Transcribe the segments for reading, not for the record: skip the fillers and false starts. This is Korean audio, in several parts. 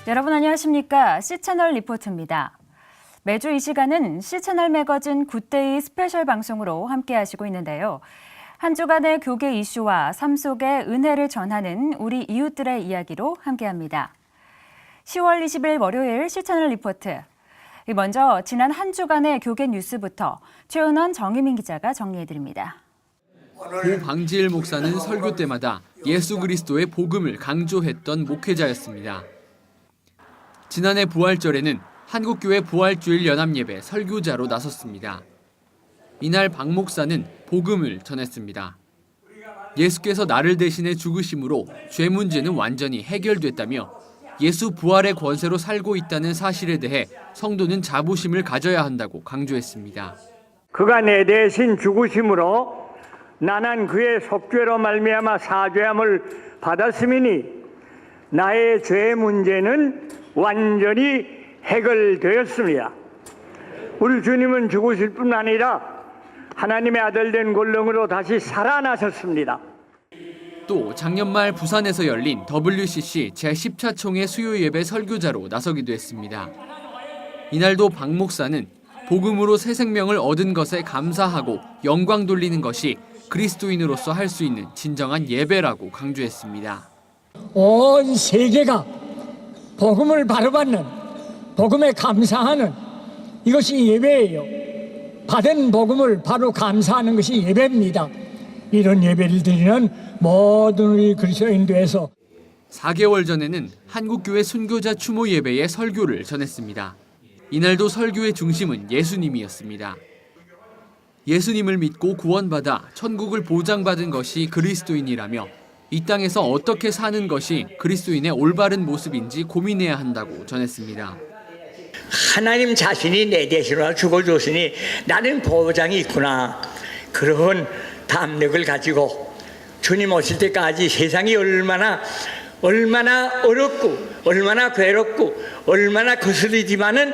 여러분 안녕하십니까? C채널 리포트입니다. 매주 이 시간은 C채널 매거진 굿데이 스페셜 방송으로 함께하시고 있는데요. 한 주간의 교계 이슈와 삶 속의 은혜를 전하는 우리 이웃들의 이야기로 함께합니다. 10월 20일 월요일 C채널 리포트. 먼저 지난 한 주간의 교계 뉴스부터 최은원 정희민 기자가 정리해드립니다. 고 방지일 목사는 설교 때마다 예수 그리스도의 복음을 강조했던 목회자였습니다. 지난해 부활절에는 한국교회 부활주일 연합예배 설교자로 나섰습니다. 이날 박 목사는 복음을 전했습니다. 예수께서 나를 대신해 죽으심으로 죄 문제는 완전히 해결됐다며 예수 부활의 권세로 살고 있다는 사실에 대해 성도는 자부심을 가져야 한다고 강조했습니다. 그가 내 대신 죽으심으로 나는 그의 속죄로 말미암아 사죄함을 받았음이니 나의 죄 문제는 완전히 해결되었습니다. 우리 주님은 죽으실 뿐 아니라 하나님의 아들 된 권능으로 다시 살아나셨습니다. 또 작년 말 부산에서 열린 WCC 제10차총회 수요예배 설교자로 나서기도 했습니다. 이날도 박 목사는 복음으로 새 생명을 얻은 것에 감사하고 영광 돌리는 것이 그리스도인으로서 할 수 있는 진정한 예배라고 강조했습니다. 온 세계가 복음을 바로 받는, 복음에 감사하는 이것이 예배예요. 받은 복음을 바로 감사하는 것이 예배입니다. 이런 예배를 드리는 모든 우리 그리스도인들에서 4개월 전에는 한국교회 순교자 추모 예배에 설교를 전했습니다. 이날도 설교의 중심은 예수님이었습니다. 예수님을 믿고 구원받아 천국을 보장받은 것이 그리스도인이라며 이 땅에서 어떻게 사는 것이 그리스도인의 올바른 모습인지 고민해야 한다고 전했습니다. 하나님 자신이 내 대신으로 죽어줬으니 나는 보장이 있구나. 그런 담력을 가지고 주님 오실 때까지 세상이 얼마나 어렵고 얼마나 괴롭고 얼마나 거슬리지만은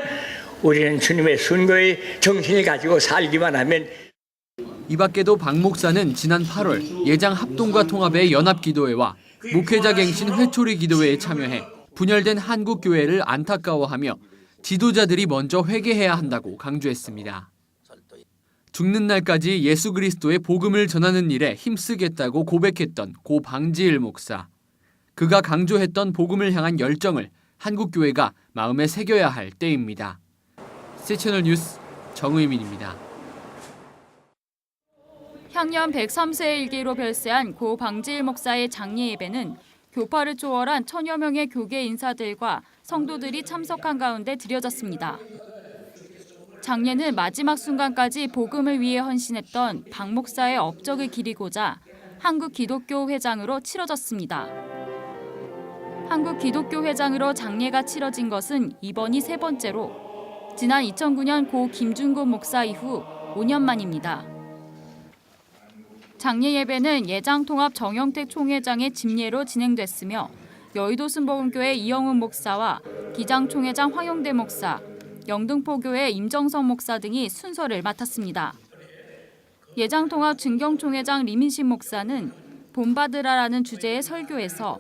우리는 주님의 순교의 정신을 가지고 살기만 하면. 이 밖에도 박 목사는 지난 8월 예장 합동과 통합의 연합기도회와 목회자 갱신 회초리 기도회에 참여해 분열된 한국교회를 안타까워하며 지도자들이 먼저 회개해야 한다고 강조했습니다. 죽는 날까지 예수 그리스도의 복음을 전하는 일에 힘쓰겠다고 고백했던 고 방지일 목사. 그가 강조했던 복음을 향한 열정을 한국교회가 마음에 새겨야 할 때입니다. C채널 뉴스 정의민입니다. 향년 103세의 일기로 별세한 고 방지일 목사의 장례 예배는 교파를 초월한 천여 명의 교계 인사들과 성도들이 참석한 가운데 드려졌습니다. 장례는 마지막 순간까지 복음을 위해 헌신했던 박 목사의 업적을 기리고자 한국기독교회장으로 치러졌습니다. 한국기독교회장으로 장례가 치러진 것은 이번이 세 번째로 지난 2009년 고 김준곤 목사 이후 5년 만입니다. 장례 예배는 예장통합 정영택 총회장의 집례로 진행됐으며 여의도 순복음교회 이영훈 목사와 기장총회장 황영대 목사, 영등포교회 임정성 목사 등이 순서를 맡았습니다. 예장통합 증경총회장 리민신 목사는 본받으라라는 주제의 설교에서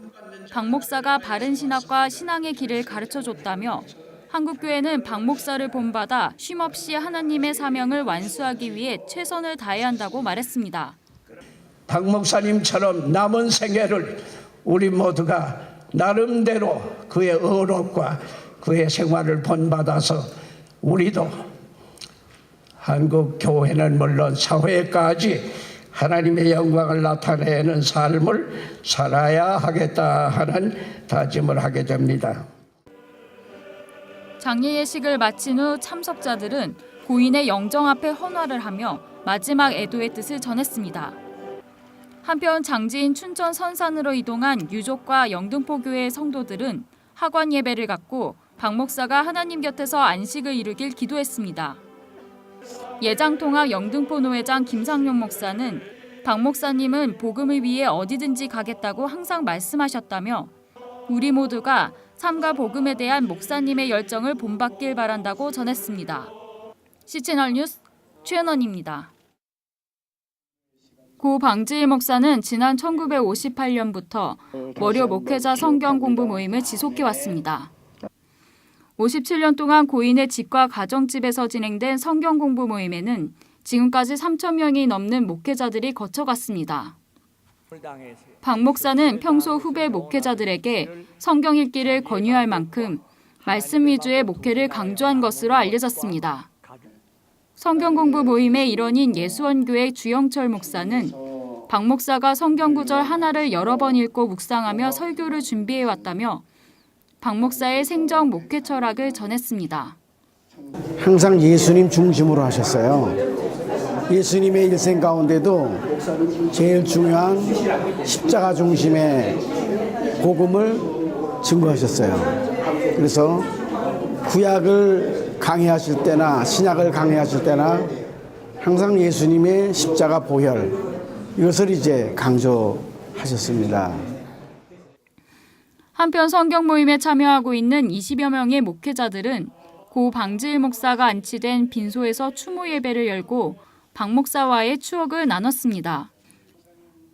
박 목사가 바른 신학과 신앙의 길을 가르쳐줬다며 한국교회는 박 목사를 본받아 쉼없이 하나님의 사명을 완수하기 위해 최선을 다해야 한다고 말했습니다. 박 목사님처럼 남은 생애를 우리 모두가 나름대로 그의 의롭과 그의 생활을 본받아서 우리도 한국 교회는 물론 사회까지 하나님의 영광을 나타내는 삶을 살아야 하겠다 하는 다짐을 하게 됩니다. 장례 예식을 마친 후 참석자들은 고인의 영정 앞에 헌화를 하며 마지막 애도의 뜻을 전했습니다. 한편 장지인 춘천 선산으로 이동한 유족과 영등포교회 성도들은 하관 예배를 갖고 박 목사가 하나님 곁에서 안식을 이루길 기도했습니다. 예장통합 영등포 노회장 김상용 목사는 박 목사님은 복음을 위해 어디든지 가겠다고 항상 말씀하셨다며 우리 모두가 삶과 복음에 대한 목사님의 열정을 본받길 바란다고 전했습니다. C채널 뉴스 최은원입니다. 고 방지일 목사는 지난 1958년부터 월요 목회자 성경 공부 모임을 지속해왔습니다. 57년 동안 고인의 집과 가정집에서 진행된 성경 공부 모임에는 지금까지 3천 명이 넘는 목회자들이 거쳐갔습니다. 박 목사는 평소 후배 목회자들에게 성경 읽기를 권유할 만큼 말씀 위주의 목회를 강조한 것으로 알려졌습니다. 성경 공부 모임의 일원인 예수원교회 주영철 목사는 박 목사가 성경 구절 하나를 여러 번 읽고 묵상하며 설교를 준비해왔다며 박 목사의 생정 목회 철학을 전했습니다. 항상 예수님 중심으로 하셨어요. 예수님의 일생 가운데도 제일 중요한 십자가 중심의 복음을 증거하셨어요. 그래서 구약을 강의하실 때나 신약을 강의하실 때나 항상 예수님의 십자가 보혈 이것을 이제 강조하셨습니다. 한편 성경 모임에 참여하고 있는 20여 명의 목회자들은 고 방지일 목사가 안치된 빈소에서 추모 예배를 열고 박 목사와의 추억을 나눴습니다.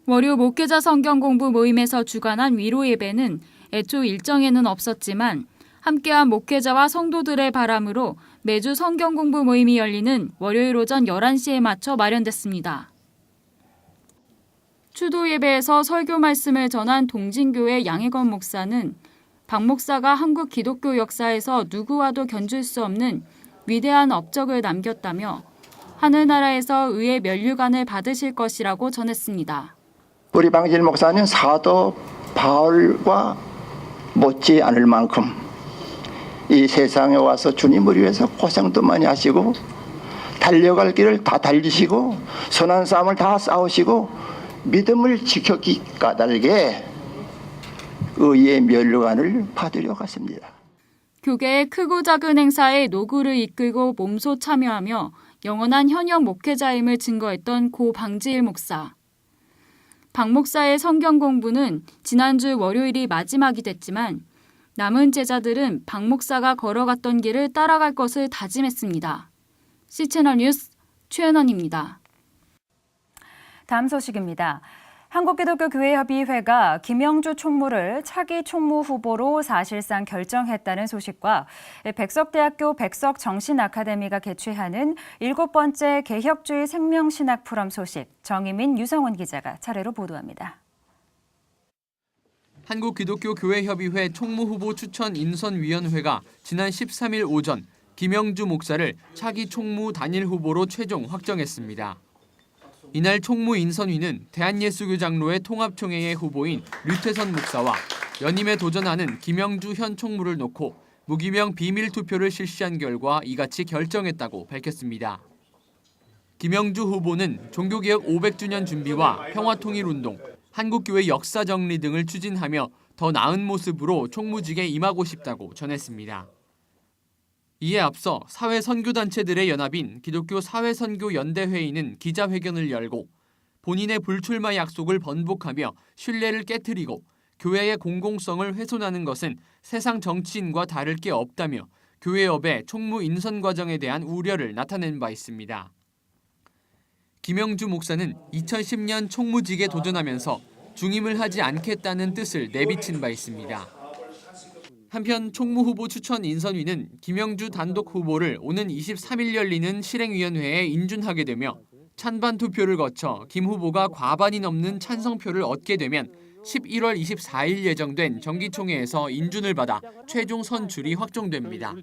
월요 목회자 성경 공부 모임에서 주관한 위로 예배는 애초 일정에는 없었지만 함께한 목회자와 성도들의 바람으로 매주 성경 공부 모임이 열리는 월요일 오전 11시에 맞춰 마련됐습니다. 추도 예배에서 설교 말씀을 전한 동진교회 양혜건 목사는 박 목사가 한국 기독교 역사에서 누구와도 견줄 수 없는 위대한 업적을 남겼다며 하늘나라에서 의의 면류관을 받으실 것이라고 전했습니다. 우리 방지일 목사는 사도 바울과 못지 않을 만큼 이 세상에 와서 주님을 위해서 고생도 많이 하시고 달려갈 길을 다 달리시고 선한 싸움을 다 싸우시고 믿음을 지켰기 까닭에 의의 면류관을 받으려 갔습니다. 교계의 크고 작은 행사에 노구를 이끌고 몸소 참여하며 영원한 현역 목회자임을 증거했던 고 방지일 목사. 박 목사의 성경 공부는 지난주 월요일이 마지막이 됐지만 남은 제자들은 박 목사가 걸어갔던 길을 따라갈 것을 다짐했습니다. C채널 뉴스 최은원입니다. 다음 소식입니다. 한국기독교교회협의회가 김영주 총무를 차기 총무 후보로 사실상 결정했다는 소식과 백석대학교 백석정신아카데미가 개최하는 7번째 개혁주의 생명신학 포럼 소식, 정희민, 유성원 기자가 차례로 보도합니다. 한국기독교교회협의회 총무후보 추천 인선위원회가 지난 13일 오전 김영주 목사를 차기 총무 단일 후보로 최종 확정했습니다. 이날 총무 인선위는 대한예수교 장로회 통합총회의 후보인 류태선 목사와 연임에 도전하는 김영주 현 총무를 놓고 무기명 비밀 투표를 실시한 결과 이같이 결정했다고 밝혔습니다. 김영주 후보는 종교개혁 500주년 준비와 평화통일운동, 한국교회 역사 정리 등을 추진하며 더 나은 모습으로 총무직에 임하고 싶다고 전했습니다. 이에 앞서 사회선교단체들의 연합인 기독교 사회선교연대회의는 기자회견을 열고 본인의 불출마 약속을 번복하며 신뢰를 깨트리고 교회의 공공성을 훼손하는 것은 세상 정치인과 다를 게 없다며 교회업의 총무 인선 과정에 대한 우려를 나타낸 바 있습니다. 김영주 목사는 2010년 총무직에 도전하면서 중임을 하지 않겠다는 뜻을 내비친 바 있습니다. 한편 총무후보 추천 인선위는 김영주 단독 후보를 오는 23일 열리는 실행위원회에 인준하게 되며 찬반 투표를 거쳐 김 후보가 과반이 넘는 찬성표를 얻게 되면 11월 24일 예정된 정기총회에서 인준을 받아 최종 선출이 확정됩니다.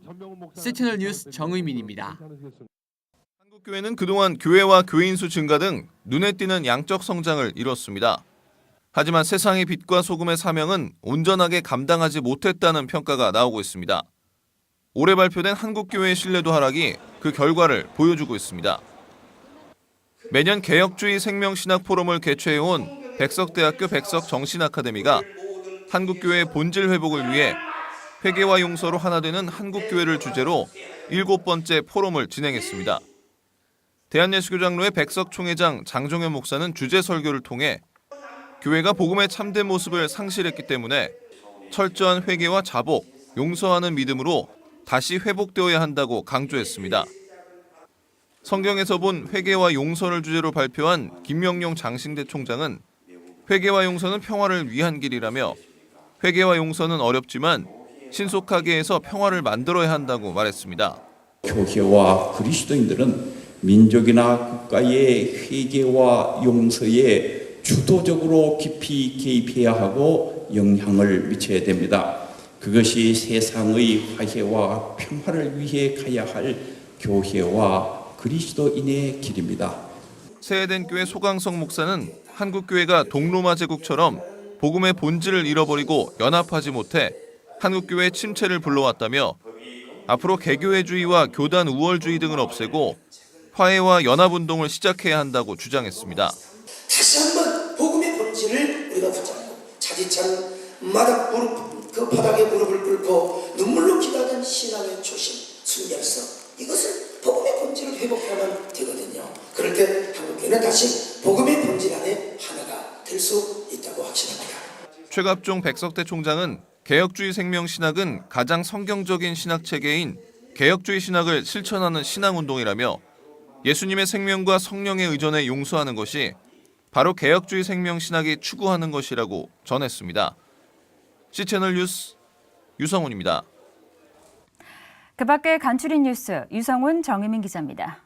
C채널 뉴스 정의민입니다. 한국교회는 그동안 교회와 교인 수 증가 등 눈에 띄는 양적 성장을 이뤘습니다. 하지만 세상의 빛과 소금의 사명은 온전하게 감당하지 못했다는 평가가 나오고 있습니다. 올해 발표된 한국교회의 신뢰도 하락이 그 결과를 보여주고 있습니다. 매년 개혁주의 생명신학 포럼을 개최해온 백석대학교 백석정신아카데미가 한국교회의 본질 회복을 위해 회개와 용서로 하나 되는 한국교회를 주제로 7번째 포럼을 진행했습니다. 대한예수교 장로회 백석총회장 장종현 목사는 주제 설교를 통해 교회가 복음의 참된 모습을 상실했기 때문에 철저한 회개와 자복, 용서하는 믿음으로 다시 회복되어야 한다고 강조했습니다. 성경에서 본 회개와 용서를 주제로 발표한 김명용 장신대 총장은 회개와 용서는 평화를 위한 길이라며 회개와 용서는 어렵지만 신속하게 해서 평화를 만들어야 한다고 말했습니다. 교회와 그리스도인들은 민족이나 국가의 회개와 용서에 주도적으로 깊이 개입해야 하고 영향을 미쳐야 됩니다. 그것이 세상의 화해와 평화를 위해 가야 할 교회와 그리스도인의 길입니다. 세해된 교회 소강성 목사는 한국교회가 동로마 제국처럼 복음의 본질을 잃어버리고 연합하지 못해 한국교회의 침체를 불러왔다며 앞으로 개교회주의와 교단 우월주의 등을 없애고 화해와 연합운동을 시작해야 한다고 주장했습니다. 다시 한번 복음의 본질을 우리가 붙잡고 차디찬 그 바닥에 무릎을 꿇고 눈물로 기도하던 신앙의 초심, 순결성, 이것을 복음의 본질을 회복해야만 되거든요. 그럴 때 한국교회는 다시 복음의 본질 안에 하나가 될 수 있다고 확신합니다. 최갑종 백석대 총장은 개혁주의 생명신학은 가장 성경적인 신학체계인 개혁주의 신학을 실천하는 신앙운동이라며 예수님의 생명과 성령의 의존에 용서하는 것이 바로 개혁주의 생명신학이 추구하는 것이라고 전했습니다. C채널 뉴스 유성훈입니다. 그 밖에 간추린 뉴스 유성훈 정혜민 기자입니다.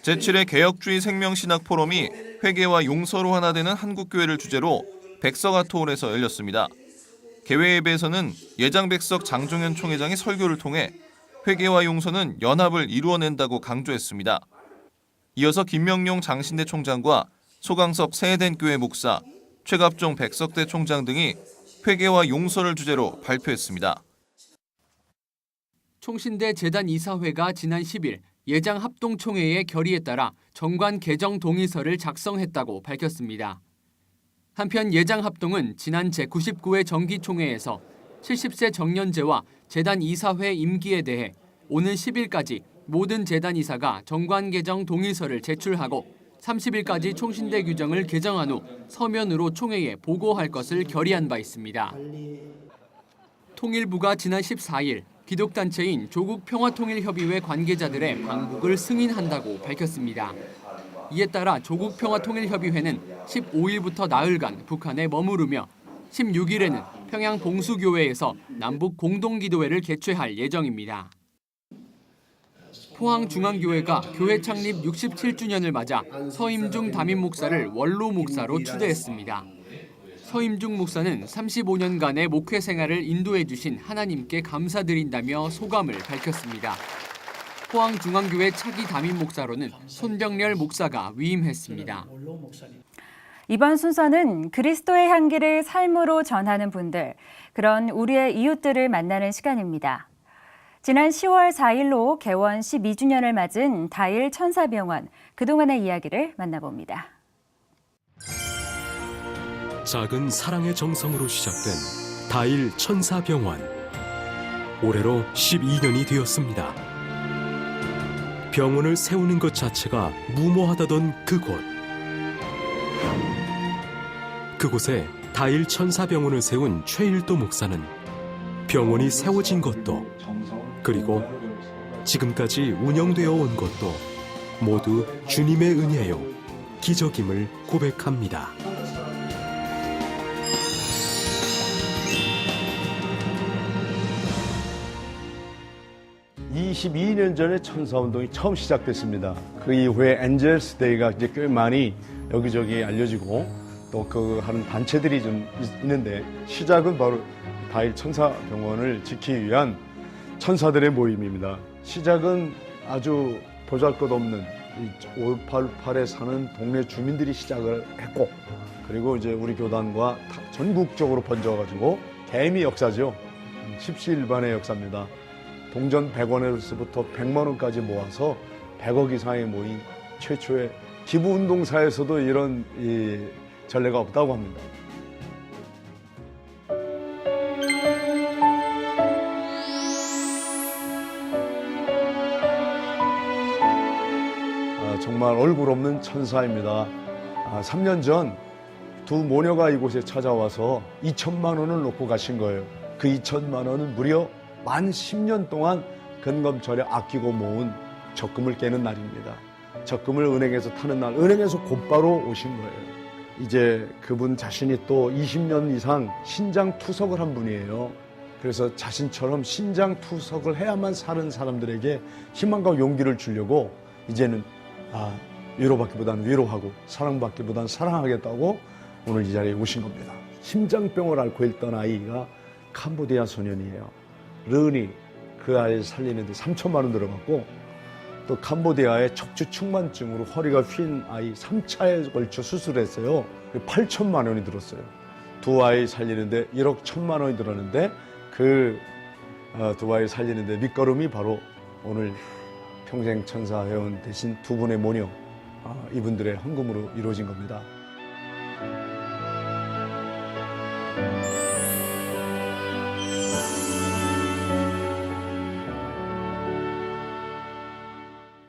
제7회 개혁주의 생명신학 포럼이 회개와 용서로 하나 되는 한국교회를 주제로 백석아트홀에서 열렸습니다. 개회 예배에서는 예장백석 장종현 총회장이 설교를 통해 회개와 용서는 연합을 이루어낸다고 강조했습니다. 이어서 김명용 장신대 총장과 소강석 세해된 교회 목사, 최갑종 백석대 총장 등이 회개와 용서를 주제로 발표했습니다. 총신대 재단 이사회가 지난 10일 예장 합동총회의 결의에 따라 정관 개정 동의서를 작성했다고 밝혔습니다. 한편 예장 합동은 지난 제99회 정기총회에서 70세 정년제와 재단 이사회 임기에 대해 오는 10일까지 모든 재단 이사가 정관 개정 동의서를 제출하고 30일까지 총신대 규정을 개정한 후 서면으로 총회에 보고할 것을 결의한 바 있습니다. 통일부가 지난 14일 기독단체인 조국평화통일협의회 관계자들의 방북을 승인한다고 밝혔습니다. 이에 따라 조국평화통일협의회는 15일부터 나흘간 북한에 머무르며 16일에는 평양 봉수교회에서 남북 공동기도회를 개최할 예정입니다. 포항중앙교회가 교회 창립 67주년을 맞아 서임중 담임 목사를 원로 목사로 추대했습니다. 서임중 목사는 35년간의 목회 생활을 인도해 주신 하나님께 감사드린다며 소감을 밝혔습니다. 포항중앙교회 차기 담임 목사로는 손병렬 목사가 위임했습니다. 이번 순서는 그리스도의 향기를 삶으로 전하는 분들, 그런 우리의 이웃들을 만나는 시간입니다. 지난 10월 4일로 개원 12주년을 맞은 다일 천사병원, 그동안의 이야기를 만나봅니다. 작은 사랑의 정성으로 시작된 다일 천사병원. 올해로 12년이 되었습니다. 병원을 세우는 것 자체가 무모하다던 그곳. 그곳에 다일 천사병원을 세운 최일도 목사는 병원이 세워진 것도 그리고 지금까지 운영되어 온 것도 모두 주님의 은혜요, 기적임을 고백합니다. 22년 전에 천사운동이 처음 시작됐습니다. 그 이후에 엔젤스 데이가 이제 꽤 많이 여기저기 알려지고 또 그 하는 단체들이 좀 있는데, 시작은 바로 다일 천사병원을 지키기 위한 천사들의 모임입니다. 시작은 아주 보잘것없는 588에 사는 동네 주민들이 시작을 했고, 그리고 이제 우리 교단과 전국적으로 번져가지고 개미 역사죠. 십시일반의 역사입니다. 동전 100원에서부터 100만 원까지 모아서 100억 이상의 모인 최초의 기부운동사에서도 이런 전례가 없다고 합니다. 정말 얼굴 없는 천사입니다. 3년 전 두 모녀가 이곳에 찾아와서 2천만 원을 놓고 가신 거예요. 그 2천만 원은 무려 만 10년 동안 근검절에 아끼고 모은 적금을 깨는 날입니다. 적금을 은행에서 타는 날, 은행에서 곧바로 오신 거예요. 이제 그분 자신이 또 20년 이상 신장 투석을 한 분이에요. 그래서 자신처럼 신장 투석을 해야만 사는 사람들에게 희망과 용기를 주려고 이제는 위로받기보다는 위로하고 사랑받기보다는 사랑하겠다고 오늘 이 자리에 오신 겁니다. 심장병을 앓고 있던 아이가 캄보디아 소년이에요. 르니, 그 아이를 살리는데 3천만 원 들어갔고, 또 캄보디아의 척추 측만증으로 허리가 휜 아이 3차에 걸쳐 수술했어요. 8천만 원이 들었어요. 두 아이 살리는데 1억 1천만 원이 들었는데 그 두 아이 살리는데 밑거름이 바로 오늘 평생 천사 회원 대신 두 분의 모녀, 이분들의 헌금으로 이루어진 겁니다.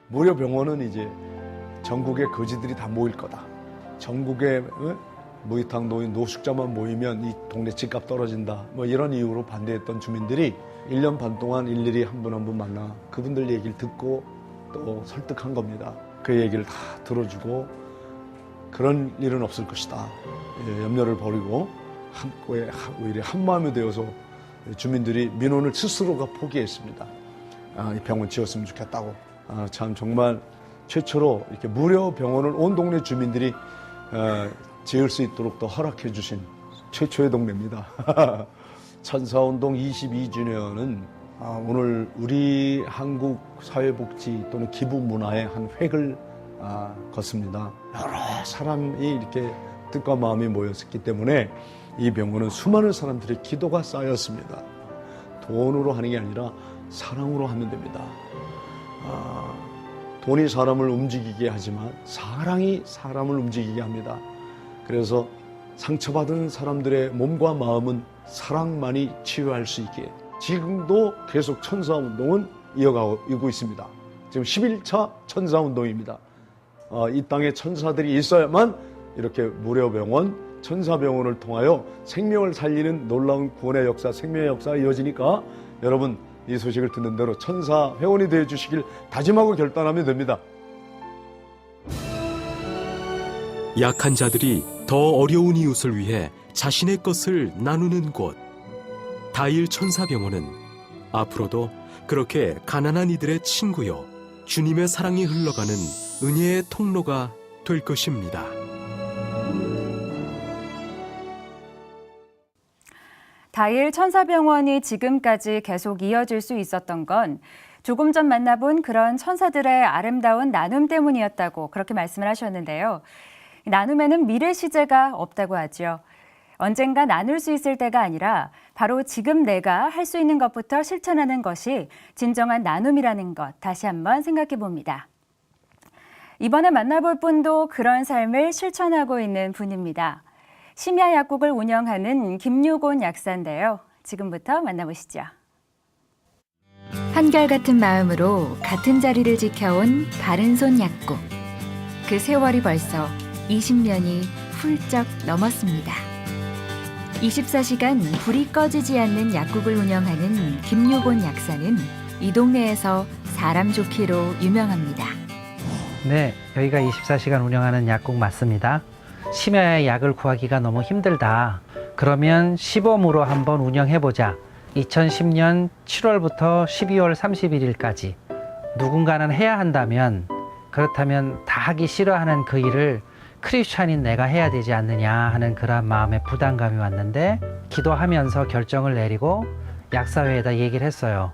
무료 병원은 이제 전국의 거지들이 다 모일 거다. 전국의 무이탁 노인 노숙자만 모이면 이 동네 집값 떨어진다. 뭐 이런 이유로 반대했던 주민들이 1년 반 동안 일일이 한 분 한 분 만나 그분들 얘기를 듣고 또 설득한 겁니다. 그 얘기를 다 들어주고 그런 일은 없을 것이다. 염려를 버리고 오히려 한마음이 되어서 주민들이 민원을 스스로가 포기했습니다. 이 병원 지었으면 좋겠다고. 참 정말 최초로 이렇게 무료 병원을 온 동네 주민들이 지을 수 있도록 또 허락해 주신 최초의 동네입니다. 천사운동 22주년은 오늘 우리 한국 사회복지 또는 기부 문화의 한 획을 걷습니다. 여러 사람이 이렇게 뜻과 마음이 모였기 때문에 이 병원은 수많은 사람들의 기도가 쌓였습니다. 돈으로 하는 게 아니라 사랑으로 하면 됩니다. 돈이 사람을 움직이게 하지만 사랑이 사람을 움직이게 합니다. 그래서 상처받은 사람들의 몸과 마음은 사랑만이 치유할 수 있게 지금도 계속 천사운동은 이어가고 있습니다. 지금 11차 천사운동입니다. 이 땅에 천사들이 있어야만 이렇게 무료병원, 천사병원을 통하여 생명을 살리는 놀라운 구원의 역사, 생명의 역사가 이어지니까 여러분 이 소식을 듣는 대로 천사 회원이 되어 주시길 다짐하고 결단하면 됩니다. 약한 자들이 더 어려운 이웃을 위해 자신의 것을 나누는 곳. 다일 천사병원은 앞으로도 그렇게 가난한 이들의 친구요, 주님의 사랑이 흘러가는 은혜의 통로가 될 것입니다. 다일 천사병원이 지금까지 계속 이어질 수 있었던 건 조금 전 만나본 그런 천사들의 아름다운 나눔 때문이었다고 그렇게 말씀을 하셨는데요. 나눔에는 미래 시제가 없다고 하죠. 언젠가 나눌 수 있을 때가 아니라 바로 지금 내가 할 수 있는 것부터 실천하는 것이 진정한 나눔이라는 것 다시 한번 생각해 봅니다. 이번에 만나볼 분도 그런 삶을 실천하고 있는 분입니다. 심야 약국을 운영하는 김유곤 약사인데요. 지금부터 만나보시죠. 한결같은 마음으로 같은 자리를 지켜온 바른손 약국. 그 세월이 벌써 20년이 훌쩍 넘었습니다. 24시간 불이 꺼지지 않는 약국을 운영하는 김유곤 약사는 이 동네에서 사람 좋기로 유명합니다. 네, 여기가 24시간 운영하는 약국 맞습니다. 심야에 약을 구하기가 너무 힘들다. 그러면 시범으로 한번 운영해보자. 2010년 7월부터 12월 31일까지 누군가는 해야 한다면, 그렇다면 다 하기 싫어하는 그 일을 크리스찬인 내가 해야 되지 않느냐 하는 그런 마음의 부담감이 왔는데 기도하면서 결정을 내리고 약사회에다 얘기를 했어요.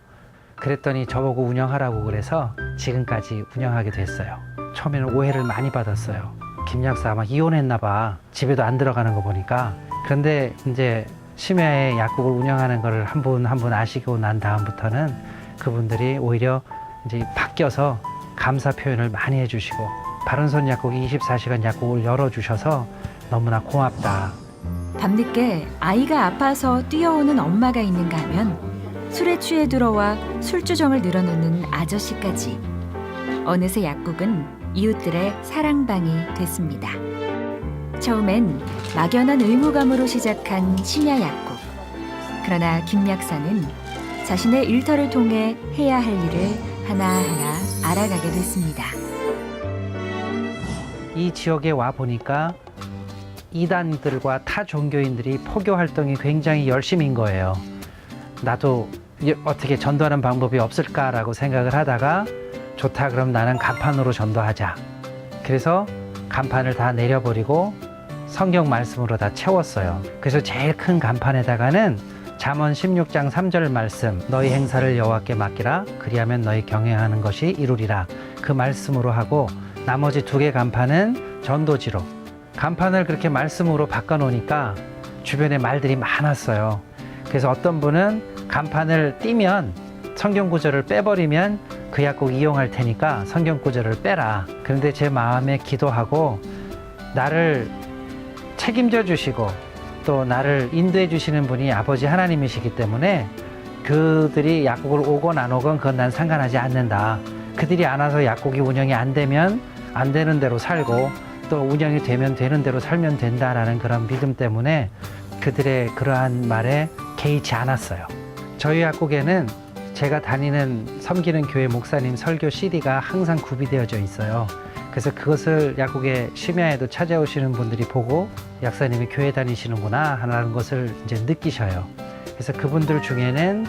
그랬더니 저보고 운영하라고 그래서 지금까지 운영하게 됐어요. 처음에는 오해를 많이 받았어요. 김 약사 아마 이혼했나 봐. 집에도 안 들어가는 거 보니까. 그런데 이제 심야에 약국을 운영하는 걸 한 분 한 분 아시고 난 다음부터는 그분들이 오히려 이제 바뀌어서 감사 표현을 많이 해주시고 바른손 약국이 24시간 약국을 열어주셔서 너무나 고맙다. 밤늦게 아이가 아파서 뛰어오는 엄마가 있는가 하면 술에 취해 들어와 술주정을 늘어놓는 아저씨까지 어느새 약국은 이웃들의 사랑방이 됐습니다. 처음엔 막연한 의무감으로 시작한 심야 약국. 그러나 김 약사는 자신의 일터를 통해 해야 할 일을 하나하나 알아가게 됐습니다. 이 지역에 와 보니까 이단들과 타 종교인들이 포교 활동이 굉장히 열심인 거예요. 나도 어떻게 전도하는 방법이 없을까라고 생각을 하다가 좋다, 그럼 나는 간판으로 전도하자. 그래서 간판을 다 내려버리고 성경 말씀으로 다 채웠어요. 그래서 제일 큰 간판에다가는 잠언 16장 3절 말씀, 너희 행사를 여호와께 맡기라, 그리하면 너희 경영하는 것이 이루리라. 그 말씀으로 하고 나머지 2개 간판은 전도지로. 간판을 그렇게 말씀으로 바꿔놓으니까 주변에 말들이 많았어요. 그래서 어떤 분은 간판을 띄면 성경 구절을 빼버리면 그 약국 이용할 테니까 성경 구절을 빼라. 그런데 제 마음에 기도하고 나를 책임져 주시고 또 나를 인도해 주시는 분이 아버지 하나님이시기 때문에 그들이 약국을 오건 안 오건 그건 난 상관하지 않는다. 그들이 안 와서 약국이 운영이 안 되면 안 되는 대로 살고 또 운영이 되면 되는 대로 살면 된다라는 그런 믿음 때문에 그들의 그러한 말에 개의치 않았어요. 저희 약국에는 제가 다니는 섬기는 교회 목사님 설교 CD가 항상 구비되어져 있어요. 그래서 그것을 약국에 심야에도 찾아오시는 분들이 보고 약사님이 교회 다니시는구나 하는 것을 이제 느끼셔요. 그래서 그분들 중에는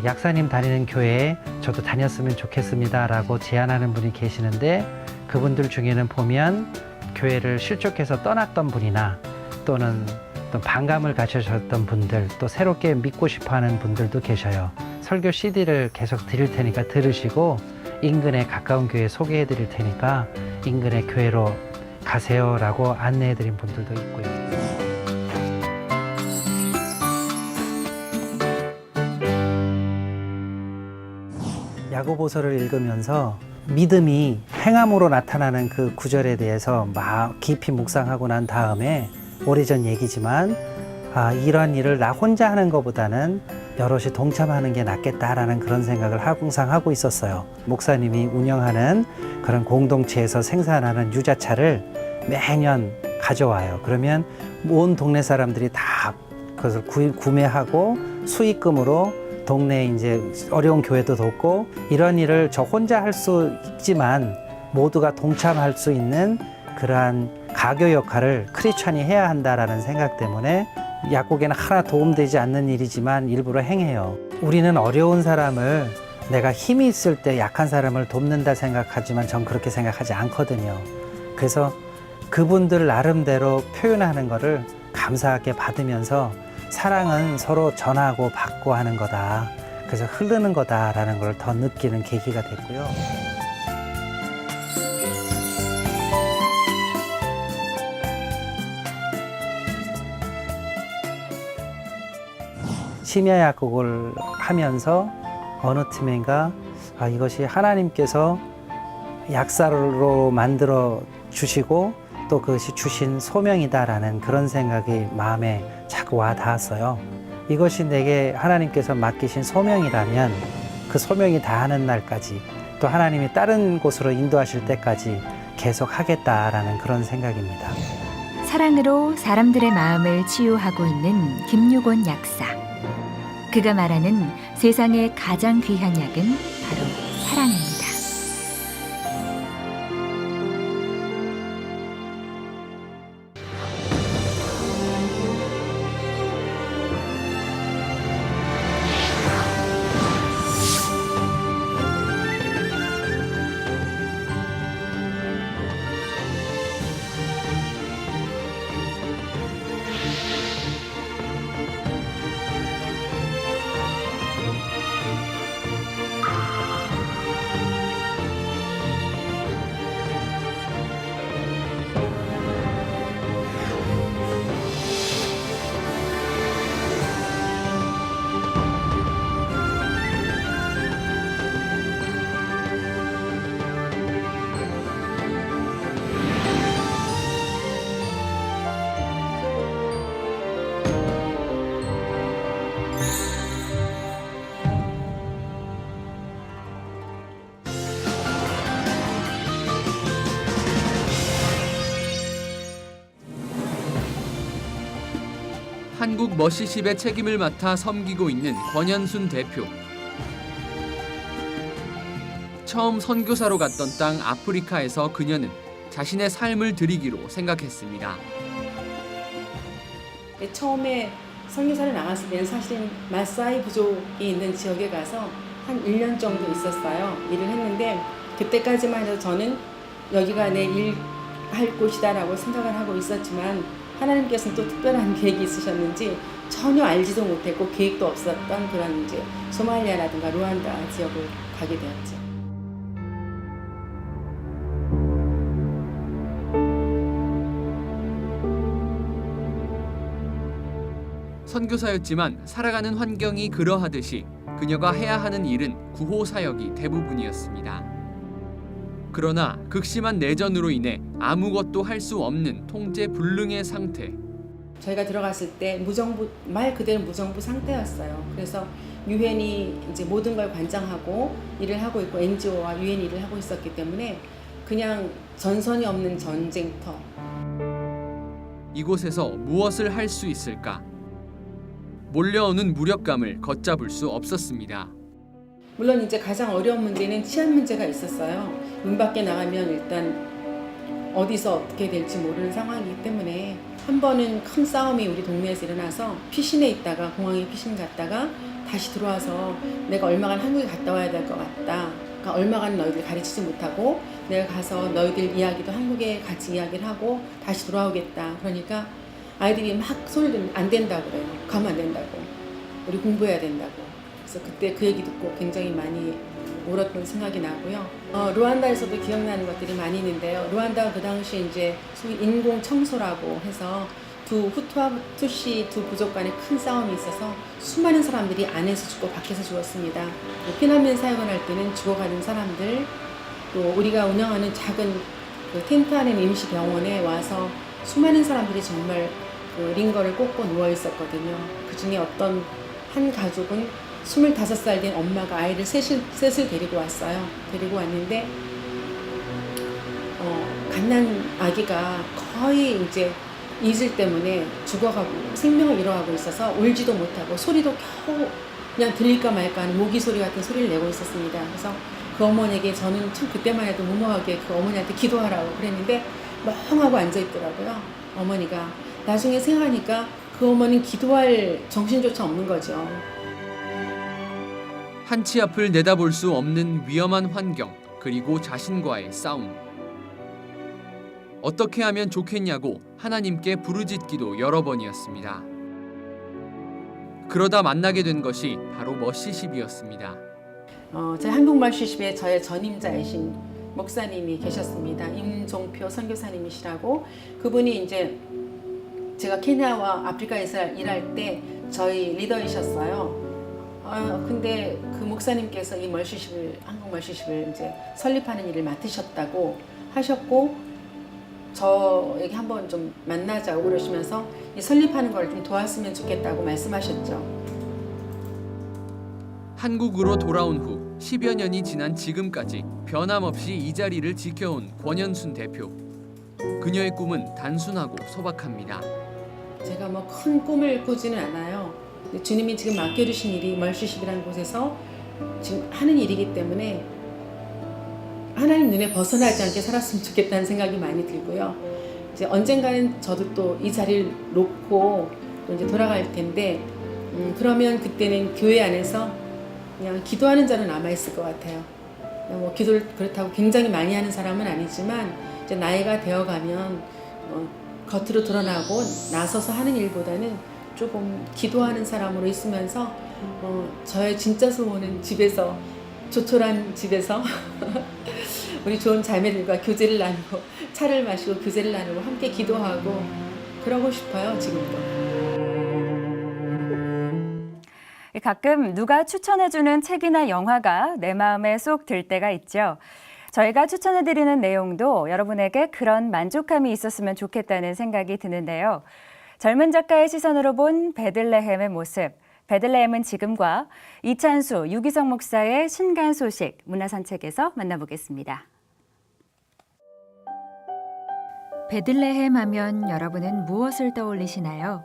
약사님 다니는 교회에 저도 다녔으면 좋겠습니다라고 제안하는 분이 계시는데 그분들 중에는 보면 교회를 실족해서 떠났던 분이나 또는 또 반감을 가지셨던 분들, 또 새롭게 믿고 싶어하는 분들도 계셔요. 설교 CD를 계속 드릴 테니까 들으시고 인근에 가까운 교회 소개해 드릴 테니까 인근의 교회로 가세요라고 안내해 드린 분들도 있고요. 야고보서를 읽으면서 믿음이 행함으로 나타나는 그 구절에 대해서 막 깊이 묵상하고 난 다음에 오래전 얘기지만 이러한 일을 나 혼자 하는 것보다는 여럿이 동참하는 게 낫겠다라는 그런 생각을 항상 하고 있었어요. 목사님이 운영하는 그런 공동체에서 생산하는 유자차를 매년 가져와요. 그러면 온 동네 사람들이 다 그것을 구매하고 수익금으로 동네에 이제 어려운 교회도 돕고 이런 일을 저 혼자 할 수 있지만 모두가 동참할 수 있는 그러한 가교 역할을 크리스찬이 해야 한다라는 생각 때문에 약국에는 하나 도움되지 않는 일이지만 일부러 행해요. 우리는 어려운 사람을 내가 힘이 있을 때 약한 사람을 돕는다 생각하지만 전 그렇게 생각하지 않거든요. 그래서 그분들 나름대로 표현하는 거를 감사하게 받으면서 사랑은 서로 전하고 받고 하는 거다. 그래서 흐르는 거다라는 걸 더 느끼는 계기가 됐고요. 심야 약국을 하면서 어느 틈엔가 이것이 하나님께서 약사로 만들어 주시고 또 그것이 주신 소명이다라는 그런 생각이 마음에 자꾸 와 닿았어요. 이것이 내게 하나님께서 맡기신 소명이라면 그 소명이 다하는 날까지 또 하나님이 다른 곳으로 인도하실 때까지 계속 하겠다라는 그런 생각입니다. 사랑으로 사람들의 마음을 치유하고 있는 김유곤 약사. 그가 말하는 세상의 가장 귀한 약은 바로 사랑입니다. 한국 머시십의 책임을 맡아 섬기고 있는 권현순 대표. 처음 선교사로 갔던 땅 아프리카에서 그녀는 자신의 삶을 드리기로 생각했습니다. 처음에 선교사를 나갔을 때는 사실은 마사이 부족이 있는 지역에 가서 한 1년 정도 있었어요. 일을 했는데 그때까지만 해도 저는 여기가 내 일할 곳이다라고 생각을 하고 있었지만 하나님께서는 또 특별한 계획이 있으셨는지 전혀 알지도 못했고 계획도 없었던 그런 이제 소말리아라든가 루안다 지역을 가게 되었죠. 선교사였지만 살아가는 환경이 그러하듯이 그녀가 해야 하는 일은 구호 사역이 대부분이었습니다. 그러나 극심한 내전으로 인해 아무것도 할 수 없는 통제불능의 상태. 저희가 들어갔을 때 무정부, 말 그대로 무정부 상태였어요. 그래서 유엔이 이제 모든 걸 관장하고 일을 하고 있고 NGO와 유엔이 일을 하고 있었기 때문에 그냥 전선이 없는 전쟁터. 이곳에서 무엇을 할 수 있을까? 몰려오는 무력감을 걷잡을 수 없었습니다. 물론 이제 가장 어려운 문제는 치안 문제가 있었어요. 문 밖에 나가면 일단 어디서 어떻게 될지 모르는 상황이기 때문에 한 번은 큰 싸움이 우리 동네에서 일어나서 피신에 있다가 공항에 피신 갔다가 다시 들어와서 내가 얼마간 한국에 갔다 와야 될 것 같다. 그러니까 얼마간 너희들 가르치지 못하고 내가 가서 너희들 이야기도 한국에 같이 이야기를 하고 다시 돌아오겠다. 그러니까 아이들이 막 소리를 들으면 안 된다고 그래요. 가면 안 된다고. 우리 공부해야 된다고. 그래서 그때 그 얘기 듣고 굉장히 많이 울었던 생각이 나고요. 루안다에서도 기억나는 것들이 많이 있는데요. 루안다가 그 당시 이제 소위 인공 청소라고 해서 두 후투와 투시 두 부족 간에 큰 싸움이 있어서 수많은 사람들이 안에서 죽고 밖에서 죽었습니다. 피난민 사역을 할 때는 죽어가는 사람들, 또 우리가 운영하는 작은 그 텐트 안에 임시 병원에 와서 수많은 사람들이 정말 그 링거를 꽂고 누워 있었거든요. 그 중에 어떤 한 가족은 25살 된 엄마가 아이를 셋을 데리고 왔어요. 데리고 왔는데 갓난 아기가 거의 이제 이슬 때문에 죽어가고 생명을 잃어가고 있어서 울지도 못하고 소리도 겨우 그냥 들릴까 말까 하는 모기 소리 같은 소리를 내고 있었습니다. 그래서 그 어머니에게 저는 참 그때만 해도 무모하게 그 어머니한테 기도하라고 그랬는데 멍하고 앉아있더라고요. 어머니가. 나중에 생각하니까 그 어머니는 기도할 정신조차 없는 거죠. 한치 앞을 내다볼 수 없는 위험한 환경, 그리고 자신과의 싸움. 어떻게 하면 좋겠냐고 하나님께 부르짖기도 여러 번이었습니다. 그러다 만나게 된 것이 바로 머시십이었습니다. 제 한국말 시십에 저의 전임자이신 목사님이 계셨습니다. 임종표 선교사님이시라고. 그분이 이제 제가 케냐와 아프리카에서 일할 때 저희 리더이셨어요. 근데 그 목사님께서 이 멀시십을, 한국 멀시십을 이제 설립하는 일을 맡으셨다고 하셨고, 저에게 한번 좀 만나자고 그러시면서 이 설립하는 걸 좀 도왔으면 좋겠다고 말씀하셨죠. 한국으로 돌아온 후 10여 년이 지난 지금까지 변함없이 이 자리를 지켜온 권현순 대표. 그녀의 꿈은 단순하고 소박합니다. 제가 뭐 큰 꿈을 꾸지는 않아요. 주님이 지금 맡겨주신 일이 멀시십이라는 곳에서 지금 하는 일이기 때문에 하나님 눈에 벗어나지 않게 살았으면 좋겠다는 생각이 많이 들고요. 이제 언젠가는 저도 또 이 자리를 놓고 또 이제 돌아갈 텐데, 그러면 그때는 교회 안에서 그냥 기도하는 자로 남아 있을 것 같아요. 뭐 기도를 그렇다고 굉장히 많이 하는 사람은 아니지만 이제 나이가 되어가면 겉으로 드러나고 나서서 하는 일보다는 조금 기도하는 사람으로 있으면서 저의 진짜 소원은 집에서, 조촐한 집에서 우리 좋은 자매들과 교제를 나누고 차를 마시고 교제를 나누고 함께 기도하고 그러고 싶어요, 지금도. 가끔 누가 추천해주는 책이나 영화가 내 마음에 쏙 들 때가 있죠. 저희가 추천해드리는 내용도 여러분에게 그런 만족감이 있었으면 좋겠다는 생각이 드는데요. 젊은 작가의 시선으로 본 베들레헴의 모습, 베들레헴은 지금과 이찬수, 유기성 목사의 신간 소식, 문화산책에서 만나보겠습니다. 베들레헴 하면 여러분은 무엇을 떠올리시나요?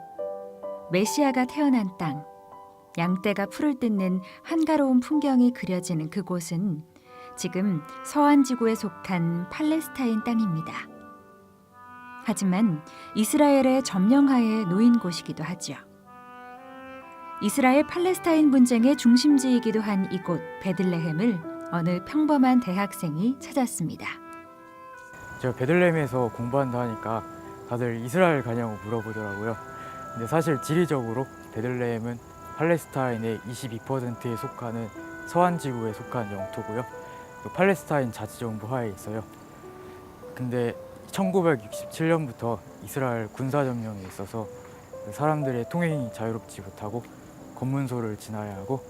메시아가 태어난 땅, 양떼가 풀을 뜯는 한가로운 풍경이 그려지는 그곳은 지금 서한 지구에 속한 팔레스타인 땅입니다. 하지만 이스라엘의 점령하에 놓인 곳이기도 하죠. 이스라엘 팔레스타인 분쟁의 중심지이기도 한 이곳 베들레헴을 어느 평범한 대학생이 찾았습니다. 제가 베들레헴에서 공부한다 하니까 다들 이스라엘 가냐고 물어보더라고요. 근데 사실 지리적으로 베들레헴은 팔레스타인의 22%에 속하는 서한 지구에 속한 영토고요. 또 팔레스타인 자치정부 하에 있어요. 근데 1967년부터 이스라엘 군사점령에 있어서 사람들의 통행이 자유롭지 못하고 검문소를 지나야 하고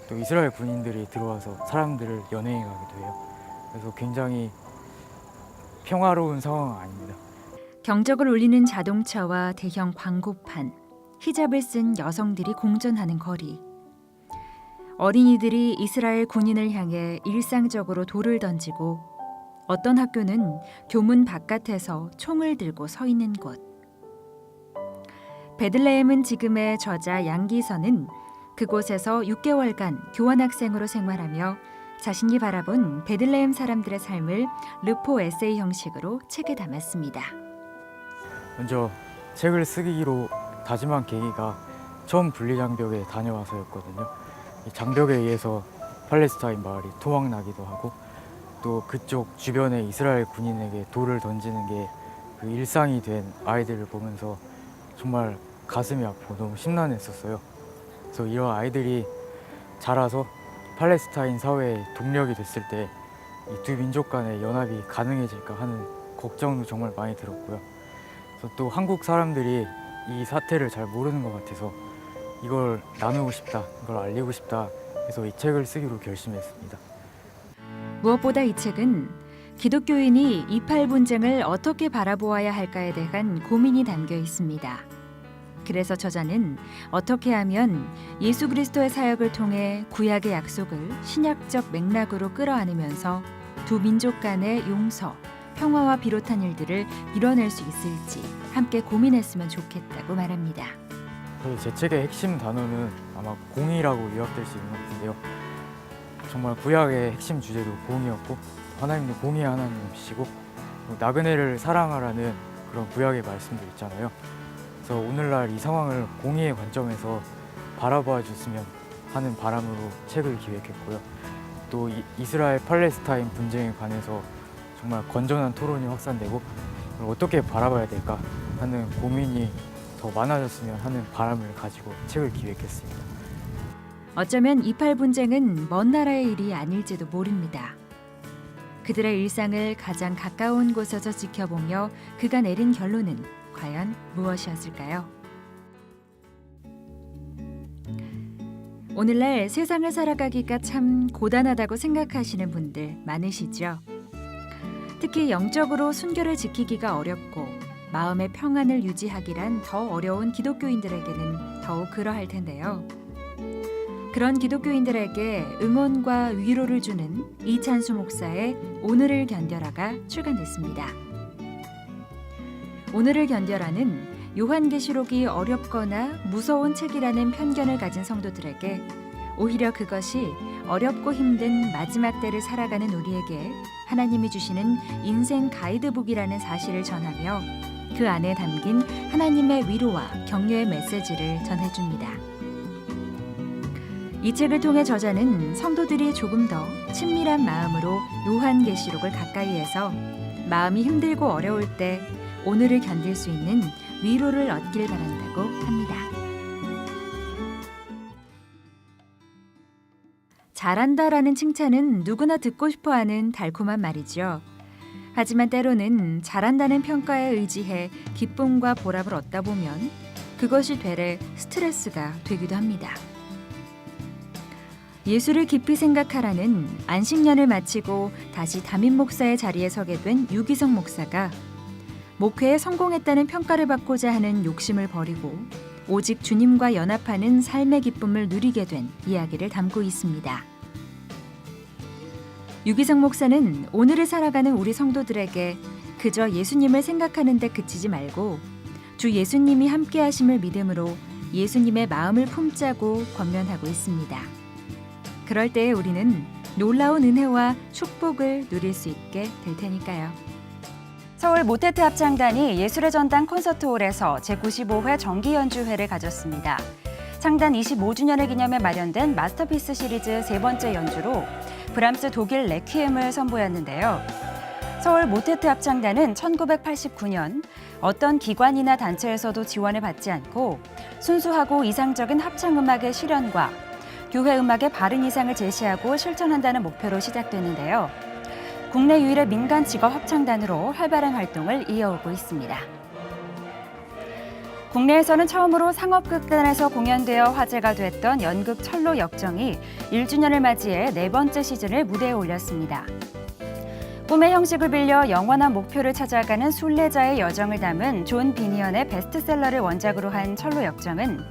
또 이스라엘 군인들이 들어와서 사람들을 연행해 가기도 해요. 그래서 굉장히 평화로운 상황은 아닙니다. 경적을 울리는 자동차와 대형 광고판, 히잡을 쓴 여성들이 공존하는 거리. 어린이들이 이스라엘 군인을 향해 일상적으로 돌을 던지고 어떤 학교는 교문 바깥에서 총을 들고 서 있는 곳. 베들레헴은 지금의 저자 양기선은 그곳에서 6개월간 교환학생으로 생활하며 자신이 바라본 베들레헴 사람들의 삶을 르포 에세이 형식으로 책에 담았습니다. 먼저 책을 쓰기로 다짐한 계기가 처음 분리장벽에 다녀와서였거든요. 이 장벽에 의해서 팔레스타인 마을이 토막나기도 하고 또 그쪽 주변에 이스라엘 군인에게 돌을 던지는 게 그 일상이 된 아이들을 보면서 정말 가슴이 아프고 너무 심란했었어요. 그래서 이런 아이들이 자라서 팔레스타인 사회의 동력이 됐을 때 이 두 민족 간의 연합이 가능해질까 하는 걱정도 정말 많이 들었고요. 그래서 또 한국 사람들이 이 사태를 잘 모르는 것 같아서 이걸 나누고 싶다, 이걸 알리고 싶다 해서 이 책을 쓰기로 결심했습니다. 무엇보다 이 책은 기독교인이 2.8 분쟁을 어떻게 바라보아야 할까에 대한 고민이 담겨 있습니다. 그래서 저자는 어떻게 하면 예수 그리스도의 사역을 통해 구약의 약속을 신약적 맥락으로 끌어안으면서 두 민족 간의 용서, 평화와 비롯한 일들을 이뤄낼 수 있을지 함께 고민했으면 좋겠다고 말합니다. 제 책의 핵심 단어는 아마 공의라고 요약될 수 있는 것 같은데요. 정말 구약의 핵심 주제도 공의였고 하나님도 공의의 하나님이시고 나그네를 사랑하라는 그런 구약의 말씀도 있잖아요. 그래서 오늘날 이 상황을 공의의 관점에서 바라봐 줬으면 하는 바람으로 책을 기획했고요. 또 이스라엘 팔레스타인 분쟁에 관해서 정말 건전한 토론이 확산되고 어떻게 바라봐야 될까 하는 고민이 더 많아졌으면 하는 바람을 가지고 책을 기획했습니다. 어쩌면 2.8 분쟁은 먼 나라의 일이 아닐지도 모릅니다. 그들의 일상을 가장 가까운 곳에서 지켜보며 그가 내린 결론은 과연 무엇이었을까요? 오늘날 세상을 살아가기가 참 고단하다고 생각하시는 분들 많으시죠? 특히 영적으로 순결을 지키기가 어렵고 마음의 평안을 유지하기란 더 어려운 기독교인들에게는 더욱 그러할 텐데요. 그런 기독교인들에게 응원과 위로를 주는 이찬수 목사의 오늘을 견뎌라가 출간됐습니다. 오늘을 견뎌라는 요한계시록이 어렵거나 무서운 책이라는 편견을 가진 성도들에게 오히려 그것이 어렵고 힘든 마지막 때를 살아가는 우리에게 하나님이 주시는 인생 가이드북이라는 사실을 전하며 그 안에 담긴 하나님의 위로와 격려의 메시지를 전해줍니다. 이 책을 통해 저자는 성도들이 조금 더 친밀한 마음으로 요한계시록을 가까이에서 마음이 힘들고 어려울 때 오늘을 견딜 수 있는 위로를 얻길 바란다고 합니다. 잘한다라는 칭찬은 누구나 듣고 싶어하는 달콤한 말이죠. 하지만 때로는 잘한다는 평가에 의지해 기쁨과 보람을 얻다 보면 그것이 되레 스트레스가 되기도 합니다. 예수를 깊이 생각하라는 안식년을 마치고 다시 담임 목사의 자리에 서게 된 유기성 목사가 목회에 성공했다는 평가를 받고자 하는 욕심을 버리고 오직 주님과 연합하는 삶의 기쁨을 누리게 된 이야기를 담고 있습니다. 유기성 목사는 오늘을 살아가는 우리 성도들에게 그저 예수님을 생각하는 데 그치지 말고 주 예수님이 함께 하심을 믿음으로 예수님의 마음을 품자고 권면하고 있습니다. 그럴 때에 우리는 놀라운 은혜와 축복을 누릴 수 있게 될 테니까요. 서울 모테트 합창단이 예술의 전당 콘서트홀에서 제95회 정기연주회를 가졌습니다. 창단 25주년을 기념해 마련된 마스터피스 시리즈 세 번째 연주로 브람스 독일 레퀴엠을 선보였는데요. 서울 모테트 합창단은 1989년 어떤 기관이나 단체에서도 지원을 받지 않고 순수하고 이상적인 합창음악의 실현과 교회 음악의 바른 이상을 제시하고 실천한다는 목표로 시작됐는데요. 국내 유일의 민간 직업 합창단으로 활발한 활동을 이어오고 있습니다. 국내에서는 처음으로 상업극단에서 공연되어 화제가 됐던 연극 철로 역정이 1주년을 맞이해 네 번째 시즌을 무대에 올렸습니다. 꿈의 형식을 빌려 영원한 목표를 찾아가는 순례자의 여정을 담은 존 비니언의 베스트셀러를 원작으로 한 철로 역정은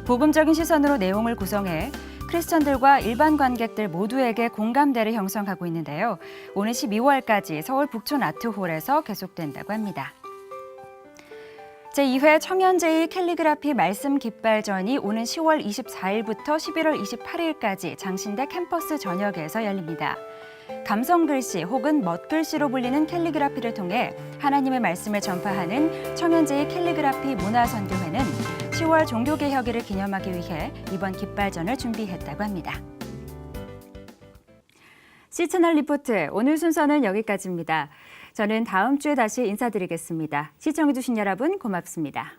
복음적인 시선으로 내용을 구성해 크리스천들과 일반 관객들 모두에게 공감대를 형성하고 있는데요. 오는 12월까지 서울 북촌 아트홀에서 계속된다고 합니다. 제2회 청년제의 캘리그라피 말씀 깃발전이 오는 10월 24일부터 11월 28일까지 장신대 캠퍼스 전역에서 열립니다. 감성 글씨 혹은 멋글씨로 불리는 캘리그라피를 통해 하나님의 말씀을 전파하는 청년제의 캘리그라피 문화선교회는 10월 종교개혁일을 기념하기 위해 이번 깃발전을 준비했다고 합니다. 시채널 리포트 오늘 순서는 여기까지입니다. 저는 다음 주에 다시 인사드리겠습니다. 시청해주신 여러분 고맙습니다.